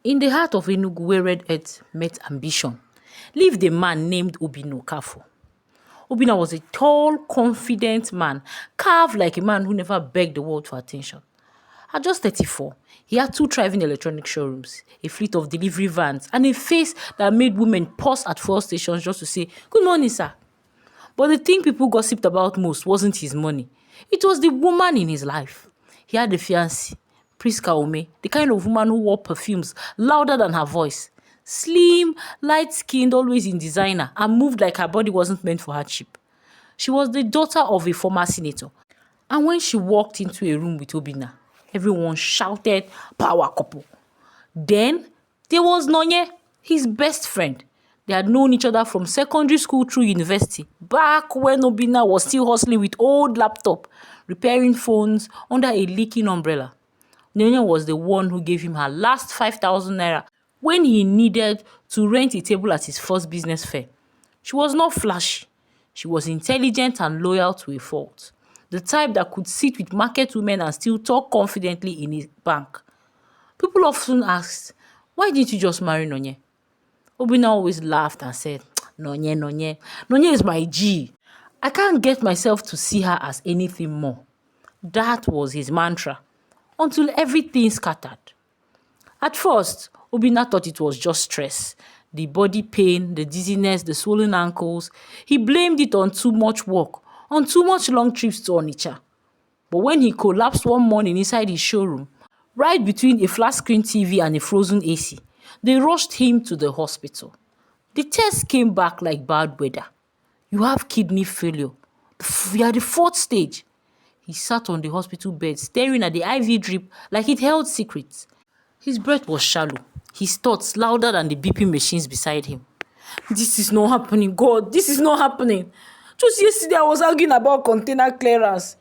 In the heart of Enugu, where red earth met ambition, lived a man named Obina Kafu. Obina was a tall, confident man, carved like a man who never begged the world for attention. At just 34, he had two thriving electronic showrooms, a fleet of delivery vans, and a face that made women pause at fuel stations just to say, "Good morning, sir." But the thing people gossiped about most wasn't his money. It was the woman in his life. He had a fiancée, Prisca, the kind of woman who wore perfumes louder than her voice. Slim, light-skinned, always in designer, and moved like her body wasn't meant for hardship. She was the daughter of a former senator. And when she walked into a room with Obina, everyone shouted, "Power couple." Then there was Nonye, his best friend. They had known each other from secondary school through university, back when Obina was still hustling with old laptop, repairing phones under a leaking umbrella. Nonye was the one who gave him her last 5,000 naira when he needed to rent a table at his first business fair. She was not flashy. She was intelligent and loyal to a fault. The type that could sit with market women and still talk confidently in a bank. People often asked, "Why didn't you just marry Nonye?" Obina always laughed and said, "Nonye, Nonye. Nonye is my G. I can't get myself to see her as anything more." That was his mantra, until everything scattered. At first, Obina thought it was just stress. The body pain, the dizziness, the swollen ankles. He blamed it on too much work, on too much long trips to Onitsha. But when he collapsed one morning inside his showroom, right between a flat screen TV and a frozen AC, they rushed him to the hospital. The test came back like bad weather. "You have kidney failure. You are the fourth stage." He sat on the hospital bed, staring at the IV drip like it held secrets. His breath was shallow, his thoughts louder than the beeping machines beside him. "This is not happening, God. This is not happening. Just yesterday I was arguing about container clearance.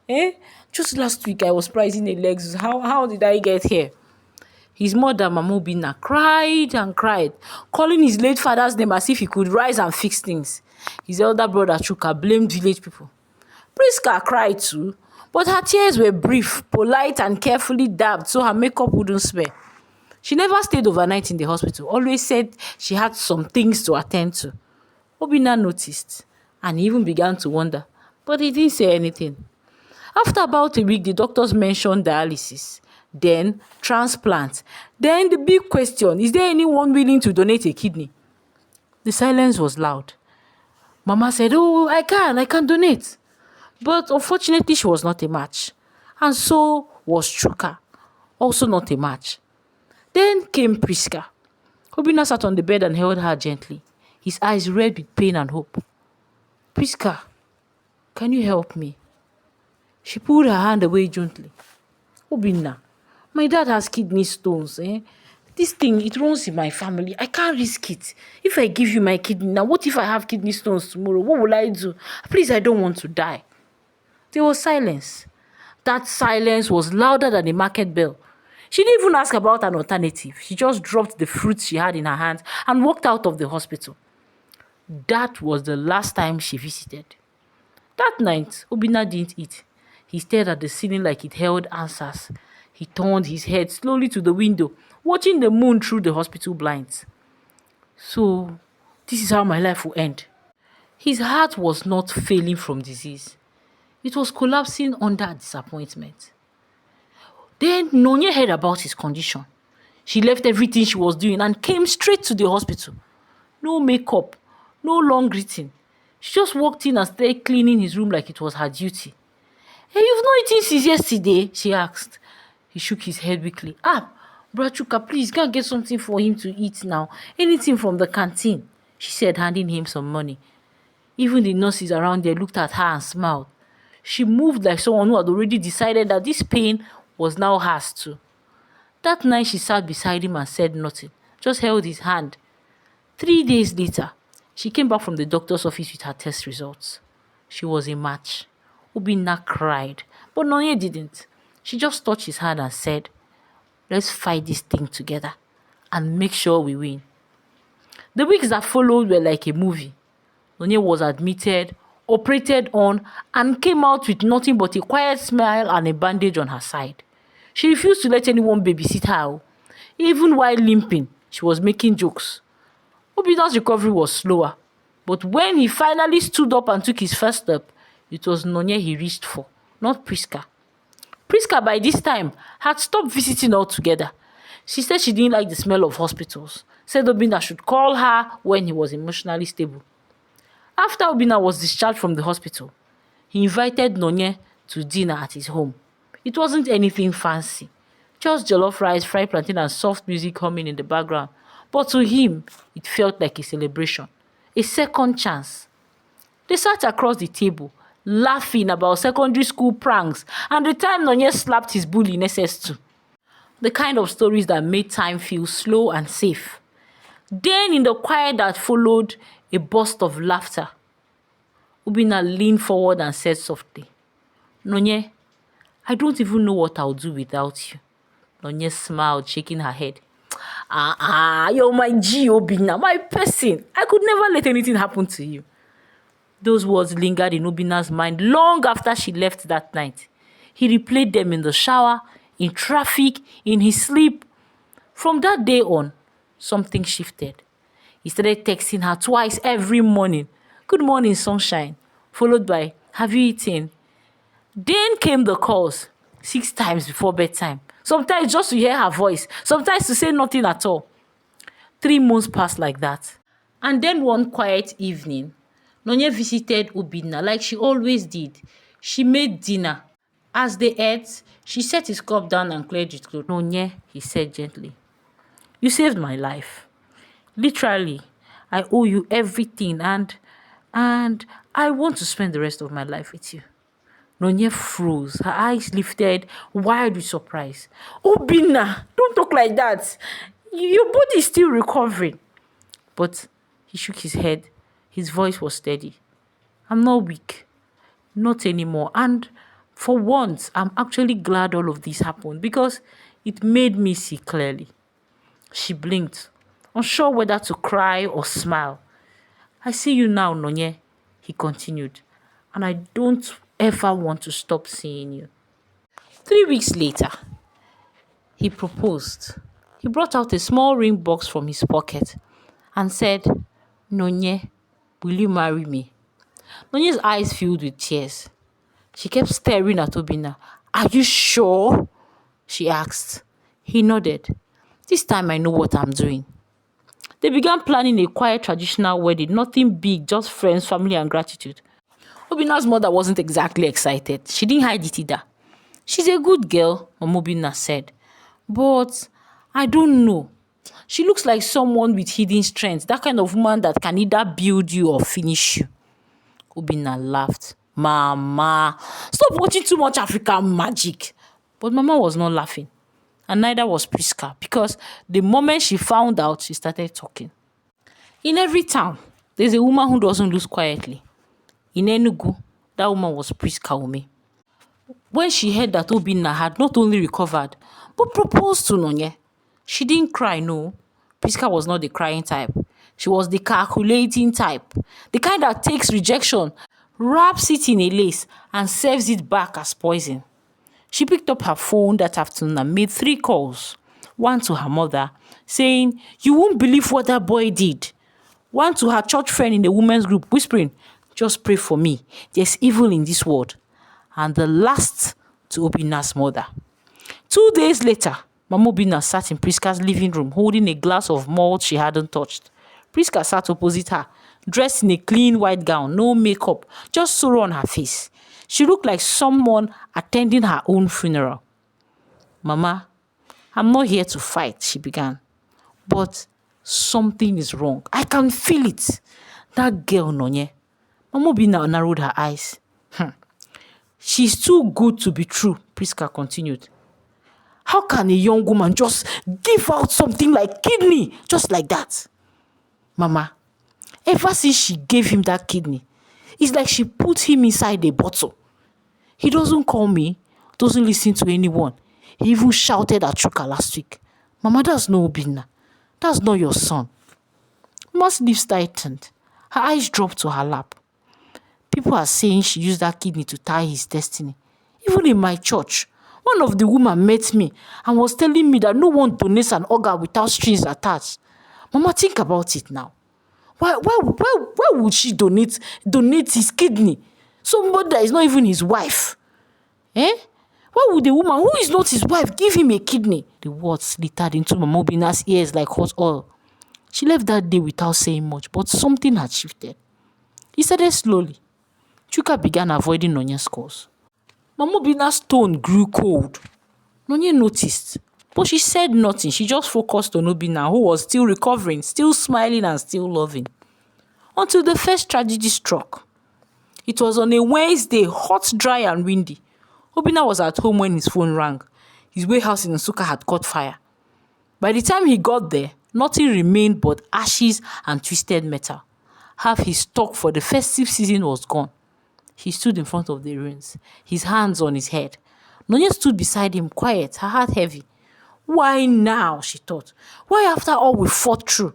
Just last week I was pricing a Lexus. How did I get here?" His mother, Mama Obina, cried and cried, calling his late father's name as if he could rise and fix things. His elder brother, Chuka, blamed village people. Prisca cried too, but her tears were brief, polite, and carefully dabbed so her makeup wouldn't smear. She never stayed overnight in the hospital, always said she had some things to attend to. Obina noticed, and he even began to wonder, but he didn't say anything. After about a week, the doctors mentioned dialysis, then transplant, then the big question, is there anyone willing to donate a kidney? The silence was loud. Mama said, "Oh, I can donate." But unfortunately, she was not a match. And so was Chuka, also not a match. Then came Prisca. Obina sat on the bed and held her gently, his eyes red with pain and hope. "Prisca, can you help me?" She pulled her hand away gently. "Obina, my dad has kidney stones. This thing, it runs in my family. I can't risk it. If I give you my kidney now, what if I have kidney stones tomorrow? What will I do? Please, I don't want to die." There was silence. That silence was louder than a market bell. She didn't even ask about an alternative. She just dropped the fruits she had in her hands and walked out of the hospital. That was the last time she visited. That night, Obina didn't eat. He stared at the ceiling like it held answers. He turned his head slowly to the window, watching the moon through the hospital blinds. So, this is how my life will end. His heart was not failing from disease. It was collapsing under disappointment. Then Nonye heard about his condition. She left everything she was doing and came straight to the hospital. No makeup, no long greeting. She just walked in and started cleaning his room like it was her duty. "Hey, you've not eaten since yesterday?" she asked. He shook his head weakly. "Brachuka, please, can't get something for him to eat now. Anything from the canteen," she said, handing him some money. Even the nurses around there looked at her and smiled. She moved like someone who had already decided that this pain was now hers too. That night she sat beside him and said nothing, just held his hand. 3 days later, she came back from the doctor's office with her test results. She was a match. Obina cried, but Nonye didn't. She just touched his hand and said, "Let's fight this thing together and make sure we win." The weeks that followed were like a movie. Nonye was admitted, operated on, and came out with nothing but a quiet smile and a bandage on her side. She refused to let anyone babysit her. Even while limping, she was making jokes. Obina's recovery was slower, but when he finally stood up and took his first step, it was Nonye he reached for, not Prisca. Prisca, by this time, had stopped visiting altogether. She said she didn't like the smell of hospitals, said Obina should call her when he was emotionally stable. After Obina was discharged from the hospital, he invited Nonye to dinner at his home. It wasn't anything fancy, just jollof rice, fried plantain and soft music humming in the background. But to him, it felt like a celebration, a second chance. They sat across the table, laughing about secondary school pranks and the time Nonye slapped his bully in SS2. The kind of stories that made time feel slow and safe. Then in the quiet that followed, a burst of laughter. Obina leaned forward and said softly, "Nonye, I don't even know what I'll do without you." Nonye smiled, shaking her head. You're my G, Obina, my person. I could never let anything happen to you." Those words lingered in Obina's mind long after she left that night. He replayed them in the shower, in traffic, in his sleep. From that day on, something shifted. He started texting her twice every morning. "Good morning, sunshine," followed by, "Have you eaten?" Then came the calls, 6 times before bedtime. Sometimes just to hear her voice, sometimes to say nothing at all. 3 months passed like that. And then one quiet evening, Nonye visited Obina like she always did. She made dinner. As they ate, she set his cup down and cleared his throat. "Nonye," he said gently, "you saved my life. Literally, I owe you everything and I want to spend the rest of my life with you." Nonye froze, her eyes lifted, wide with surprise. "Obina, don't talk like that. Your body is still recovering." But he shook his head. His voice was steady. "I'm not weak. Not anymore. And for once, I'm actually glad all of this happened because it made me see clearly." She blinked, unsure whether to cry or smile. "I see you now, Nonye," he continued, "and I don't ever want to stop seeing you." 3 weeks later, he proposed. He brought out a small ring box from his pocket and said, "Nonye, will you marry me?" Nonye's eyes filled with tears. She kept staring at Obina. "Are you sure?" she asked. He nodded. "This time I know what I'm doing." They began planning a quiet traditional wedding, nothing big, just friends, family, and gratitude. Obina's mother wasn't exactly excited. She didn't hide it either. "She's a good girl," Obina said. "But I don't know. She looks like someone with hidden strength, that kind of woman that can either build you or finish you." Obina laughed. "Mama, stop watching too much African magic." But Mama was not laughing. And neither was Prisca, because the moment she found out, she started talking. In every town, there's a woman who doesn't lose quietly. In Enugu, that woman was Prisca Ume. When she heard that Obina had not only recovered, but proposed to Nonye, she didn't cry, no. Prisca was not the crying type. She was the calculating type. The kind that takes rejection, wraps it in a lace, and serves it back as poison. She picked up her phone that afternoon and made 3 calls. One to her mother, saying, "You won't believe what that boy did." One to her church friend in the women's group, whispering, "Just pray for me. There's evil in this world." And the last to Obina's mother. 2 days later, Mama Obina sat in Prisca's living room holding a glass of malt she hadn't touched. Prisca sat opposite her, dressed in a clean white gown, no makeup, just sorrow on her face. She looked like someone attending her own funeral. "Mama, I'm not here to fight," she began. "But something is wrong. I can feel it. That girl, Nonye." Mama Obina narrowed her eyes. "She's too good to be true," Prisca continued. "How can a young woman just give out something like kidney, just like that?" "Mama, ever since she gave him that kidney, it's like she put him inside a bottle. He doesn't call me, doesn't listen to anyone. He even shouted at Chuka last week. Mama, that's no Obina. That's not your son." Mama's lips tightened. Her eyes dropped to her lap. "People are saying she used that kidney to tie his destiny. Even in my church, One of the women met me and was telling me that no one donates an organ without strings attached. Mama, think about it now. Why would she donate his kidney? Somebody that is not even his wife. Eh? Why would a woman who is not his wife give him a kidney? The words slithered into Mama Obina's ears like hot oil. She left that day without saying much, but something had shifted. He started slowly. Chuka began avoiding Nonye's calls. Mama Obina's tone grew cold. Nonye noticed, but she said nothing. She just focused on Obina, who was still recovering, still smiling and still loving. Until the first tragedy struck. It was on a Wednesday, hot, dry and windy. Obina was at home when his phone rang. His warehouse in Nsukka had caught fire. By the time he got there, nothing remained but ashes and twisted metal. Half his stock for the festive season was gone. He stood in front of the ruins, his hands on his head. Nonye stood beside him, quiet, her heart heavy. Why now, she thought. Why after all we fought through?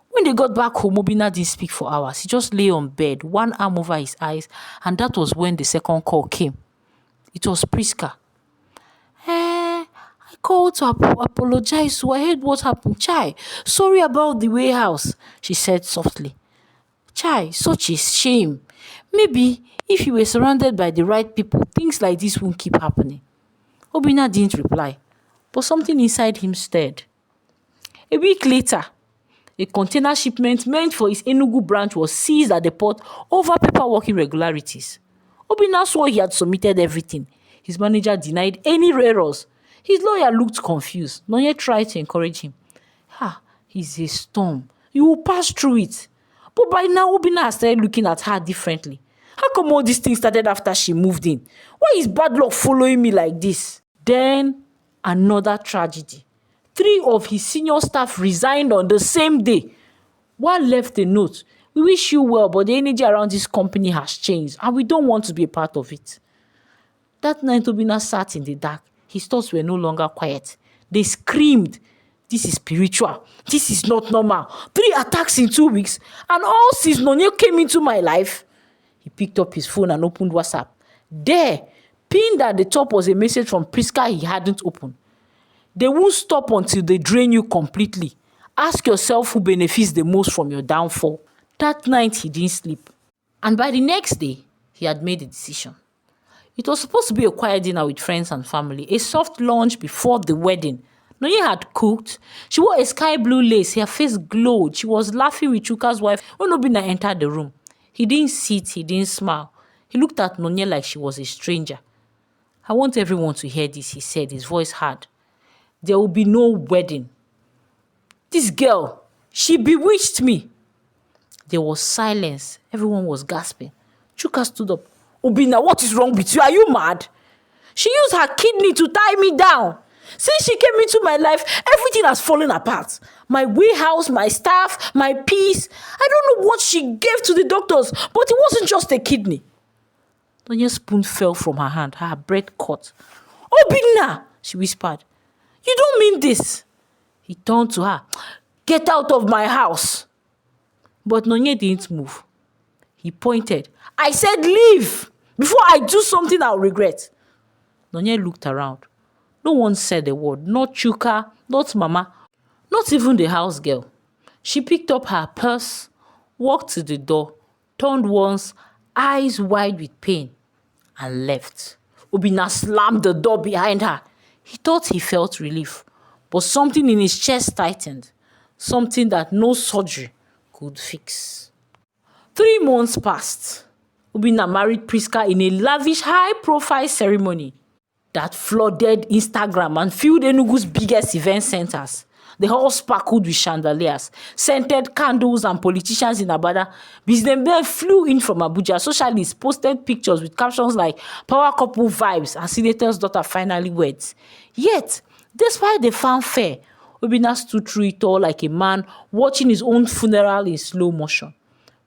When they got back home, Obina didn't speak for hours. He just lay on bed, one arm over his eyes, and that was when the second call came. It was Prisca. I called to apologize, so I heard what happened. Chai, sorry about the warehouse, she said softly. Chai, such a shame. Maybe if you were surrounded by the right people, things like this won't keep happening. Obina didn't reply, but something inside him stirred. A week later, a container shipment meant for his Enugu branch was seized at the port over paperwork irregularities. Obina swore he had submitted everything. His manager denied any errors. His lawyer looked confused. Nonye tried to encourage him. He's a storm. You will pass through it. But by now, Obina has started looking at her differently. How come all these things started after she moved in? Why is bad luck following me like this? Then, another tragedy. 3 of his senior staff resigned on the same day. One left a note. We wish you well, but the energy around this company has changed, and we don't want to be a part of it. That night, Obina sat in the dark. His thoughts were no longer quiet. They screamed, this is spiritual. This is not normal. 3 attacks in 2 weeks, and all since Nonye came into my life. He picked up his phone and opened WhatsApp. There, pinned at the top was a message from Prisca he hadn't opened. They won't stop until they drain you completely. Ask yourself who benefits the most from your downfall. That night, he didn't sleep. And by the next day, he had made a decision. It was supposed to be a quiet dinner with friends and family, a soft lunch before the wedding. Nonye had cooked. She wore a sky blue lace. Her face glowed. She was laughing with Chuka's wife when Obina entered the room. He didn't sit. He didn't smile. He looked at Nonye like she was a stranger. I want everyone to hear this, he said, his voice hard. There will be no wedding. This girl, she bewitched me. There was silence. Everyone was gasping. Chuka stood up. Obina, what is wrong with you? Are you mad? She used her kidney to tie me down. Since she came into my life, everything has fallen apart. My warehouse, my staff, my peace. I don't know what she gave to the doctors, but it wasn't just a kidney. Nonye's spoon fell from her hand. Her breath caught. Obina, she whispered. You don't mean this. He turned to her. Get out of my house. But Nonye didn't move. He pointed. I said leave. Before I do something I'll regret. Nonye looked around. No one said a word. Not Chuka, not Mama, not even the house girl. She picked up her purse, walked to the door, turned once, eyes wide with pain, and left. Obina slammed the door behind her. He thought he felt relief, but something in his chest tightened, something that no surgery could fix. 3 months passed. Obina married Prisca in a lavish, high-profile ceremony that flooded Instagram and filled Enugu's biggest event centers. The hall sparkled with chandeliers, scented candles, and politicians in Abada. Businessmen flew in from Abuja. Socialists posted pictures with captions like "Power couple vibes" and "Senator's daughter finally weds." Yet, despite the fanfare, Obina stood through it all like a man watching his own funeral in slow motion.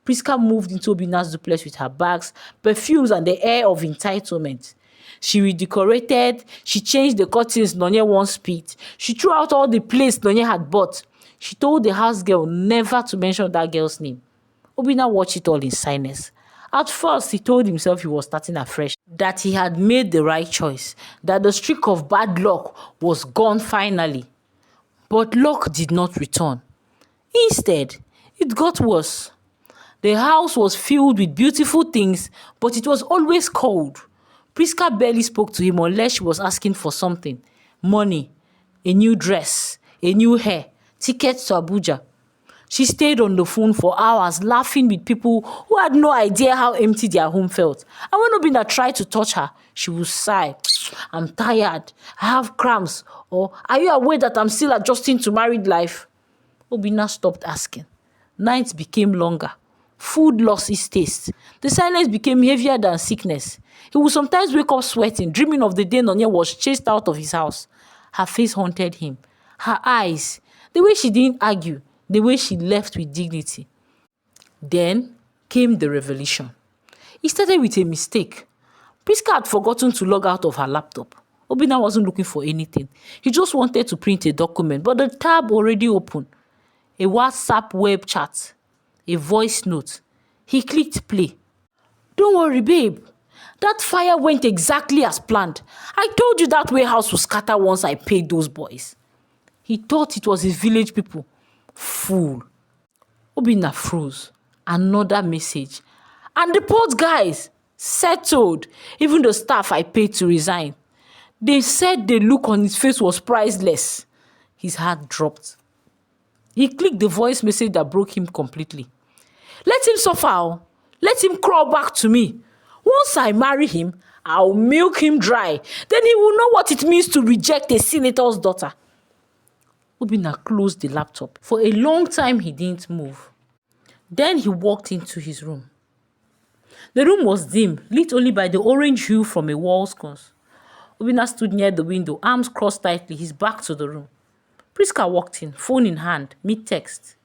Prisca moved into Obina's duplex with her bags, perfumes, and the air of entitlement. She redecorated, she changed the curtains Nonye once picked, she threw out all the plates Nonye had bought. She told the house girl never to mention that girl's name. Obina watched it all in silence. At first, he told himself he was starting afresh, that he had made the right choice, that the streak of bad luck was gone finally. But luck did not return. Instead, it got worse. The house was filled with beautiful things, but it was always cold. Prisca barely spoke to him unless she was asking for something. Money, a new dress, a new hair, tickets to Abuja. She stayed on the phone for hours laughing with people who had no idea how empty their home felt. And when Obina tried to touch her, she would sigh, "I'm tired, I have cramps," or "Are you aware that I'm still adjusting to married life?" Obina stopped asking. Nights became longer. Food lost its taste. The silence became heavier than sickness. He would sometimes wake up sweating, dreaming of the day Nonye was chased out of his house. Her face haunted him. Her eyes, the way she didn't argue, the way she left with dignity. Then came the revelation. It started with a mistake. Prisca had forgotten to log out of her laptop. Obina wasn't looking for anything. He just wanted to print a document, but the tab already opened. A WhatsApp web chat. A voice note. He clicked play. "Don't worry, babe. That fire went exactly as planned. I told you that warehouse would scatter once I paid those boys." He thought it was his village people. Fool. Obina froze. Another message. "And the port guys settled. Even the staff I paid to resign. They said the look on his face was priceless." His heart dropped. He clicked the voice message that broke him completely. "Let him suffer. Let him crawl back to me. Once I marry him, I'll milk him dry. Then he will know what it means to reject a senator's daughter." Obina closed the laptop. For a long time, he didn't move. Then he walked into his room. The room was dim, lit only by the orange hue from a wall sconce. Obina stood near the window, arms crossed tightly, his back to the room. Prisca walked in, phone in hand, mid-text.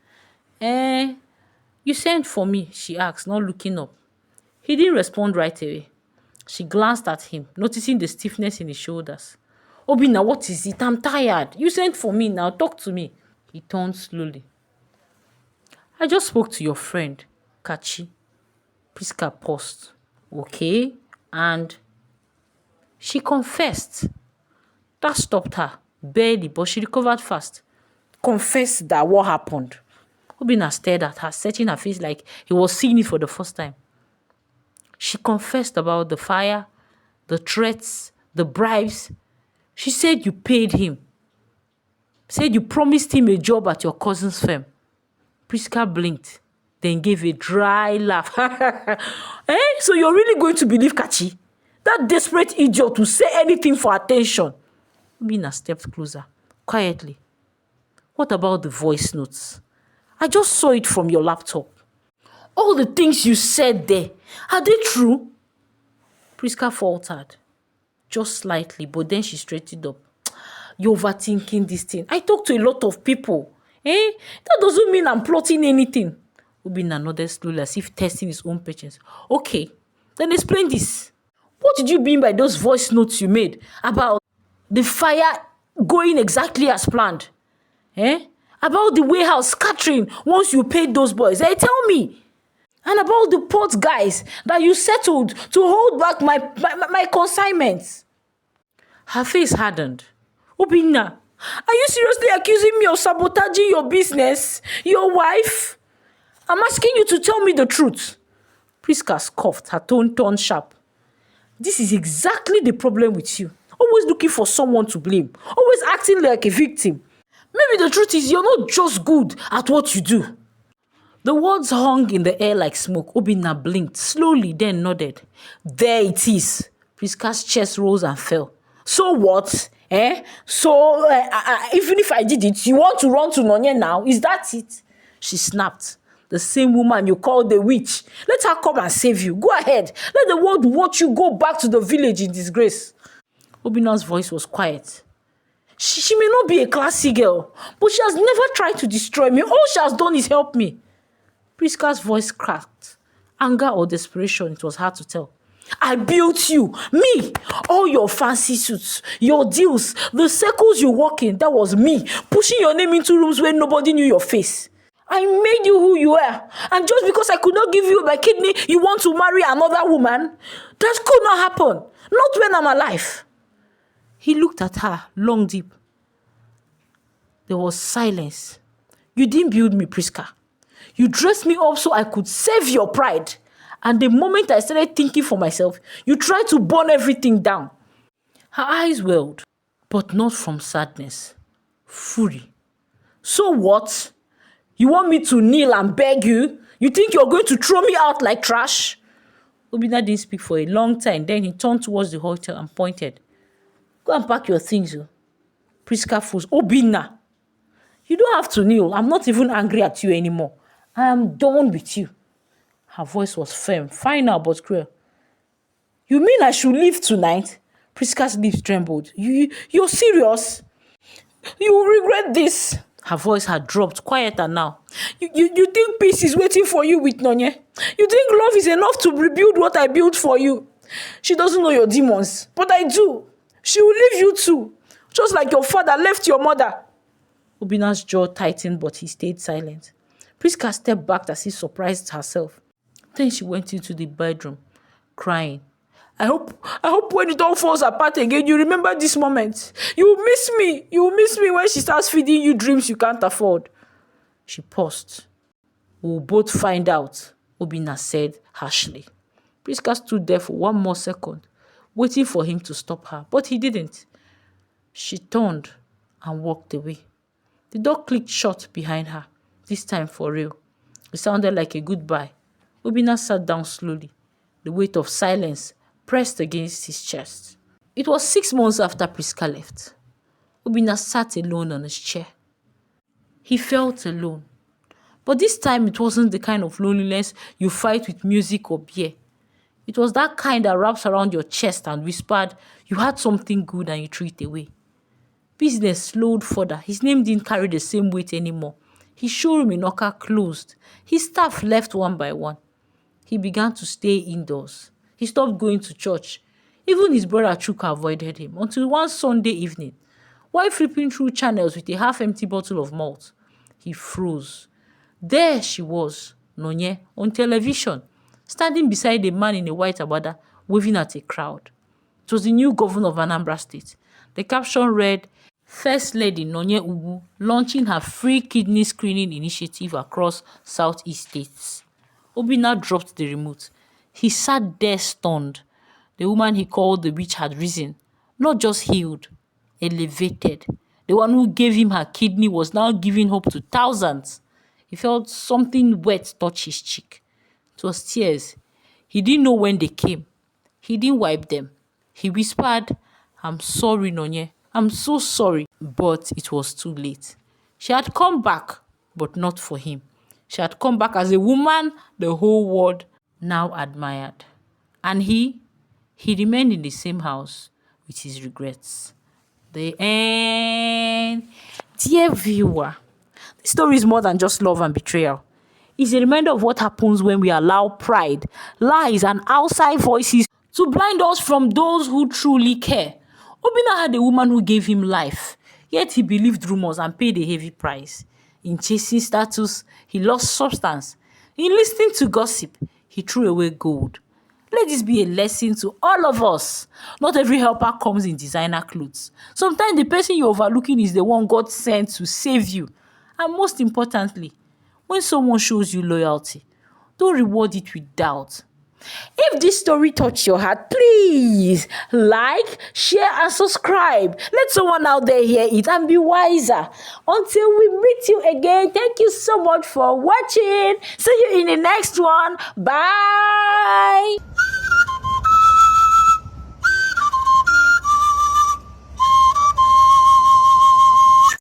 You sent for me?" she asked, not looking up. He didn't respond right away. She glanced at him, noticing the stiffness in his shoulders. "Obina, what is it? I'm tired. You sent for me now. Talk to me." He turned slowly. "I just spoke to your friend, Kachi." Prisca paused. "Okay, and?" She confessed. That stopped her, barely, but she recovered fast. "Confessed that what happened?" Obina stared at her, searching her face like he was seeing it for the first time. She confessed about the fire, the threats, the bribes. She said you paid him. Said you promised him a job at your cousin's firm. Prisca blinked, then gave a dry laugh. So you're really going to believe Kachi? That desperate idiot will say anything for attention. Obina stepped closer, quietly. "What about the voice notes? I just saw it from your laptop. All the things you said there, are they true?" Prisca faltered, just slightly, but then she straightened up. "You're overthinking this thing. I talk to a lot of people. That doesn't mean I'm plotting anything." Obina nodded slowly as if testing his own patience. "Okay, then explain this. What did you mean by those voice notes you made about the fire going exactly as planned? About the warehouse scattering once you paid those boys? Tell me. And about the port guys that you settled to hold back my consignments." Her face hardened. "Obina, are you seriously accusing me of sabotaging your business? Your wife? I'm asking you to tell me the truth." Prisca scoffed, her tone turned sharp. "This is exactly the problem with you. Always looking for someone to blame. Always acting like a victim. Maybe the truth is you're not just good at what you do." The words hung in the air like smoke. Obina blinked, slowly, then nodded. "There it is." Prisca's chest rose and fell. "So what? So, even if I did it, you want to run to Nonye now? Is that it?" She snapped. "The same woman you call the witch. Let her come and save you. Go ahead. Let the world watch you go back to the village in disgrace." Obina's voice was quiet. She may not be a classy girl, but she has never tried to destroy me. All she has done is help me." Prisca's voice cracked. Anger or desperation, it was hard to tell. "I built you. Me. All your fancy suits, your deals, the circles you walk in, that was me. Pushing your name into rooms where nobody knew your face. I made you who you are. And just because I could not give you my kidney, you want to marry another woman? That could not happen. Not when I'm alive. He looked at her, long, deep. There was silence. You didn't build me, Prisca. You dressed me up so I could save your pride. And the moment I started thinking for myself, you tried to burn everything down. Her eyes welled, but not from sadness. Fury. So what? You want me to kneel and beg you? You think you're going to throw me out like trash? Obina didn't speak for a long time. Then he turned towards the hotel and pointed. Go and pack your things. Prisca froze. Obina, you don't have to kneel. I'm not even angry at you anymore. I am done with you. Her voice was firm, final but cruel. You mean I should leave tonight? Prisca's lips trembled. You're serious? You will regret this. Her voice had dropped, quieter now. You think peace is waiting for you with Nonye? You think love is enough to rebuild what I built for you? She doesn't know your demons, but I do. She will leave you too, just like your father left your mother. Obina's jaw tightened, but he stayed silent. Prisca stepped back as if surprised herself. Then she went into the bedroom, crying. I hope when it all falls apart again, you remember this moment. You will miss me. You will miss me when she starts feeding you dreams you can't afford. She paused. We'll both find out, Obina said harshly. Prisca stood there for one more second, waiting for him to stop her, but he didn't. She turned and walked away. The door clicked shut behind her, this time for real. It sounded like a goodbye. Obina sat down slowly, the weight of silence pressed against his chest. It was 6 months after Prisca left. Obina sat alone on his chair. He felt alone. But this time it wasn't the kind of loneliness you fight with music or beer. It was that kind that wraps around your chest and whispered, you had something good and you threw it away. Business slowed further. His name didn't carry the same weight anymore. His showroom in Oka closed. His staff left one by one. He began to stay indoors. He stopped going to church. Even his brother Chuka avoided him until one Sunday evening, while flipping through channels with a half-empty bottle of malt, he froze. There she was, Nonye, on television, standing beside a man in a white abada, waving at a crowd. It was the new governor of Anambra State. The caption read, First Lady Nonye Ubu launching her free kidney screening initiative across Southeast states. Obina dropped the remote. He sat there stunned. The woman he called the witch had risen, not just healed, elevated. The one who gave him her kidney was now giving hope to thousands. He felt something wet touch his cheek. It was tears. He didn't know when they came. He didn't wipe them. He whispered, I'm sorry, Nonye. I'm so sorry. But it was too late. She had come back, but not for him. She had come back as a woman the whole world now admired. And he remained in the same house with his regrets. The end. Dear viewer, this story is more than just love and betrayal. It's a reminder of what happens when we allow pride, lies, and outside voices to blind us from those who truly care. Obina had a woman who gave him life, yet he believed rumors and paid a heavy price. In chasing status, he lost substance. In listening to gossip, he threw away gold. Let this be a lesson to all of us. Not every helper comes in designer clothes. Sometimes the person you're overlooking is the one God sent to save you. And most importantly, when someone shows you loyalty, don't reward it with doubt. If this story touched your heart, please like, share, and subscribe. Let someone out there hear it and be wiser. Until we meet you again, thank you so much for watching. See you in the next one. Bye.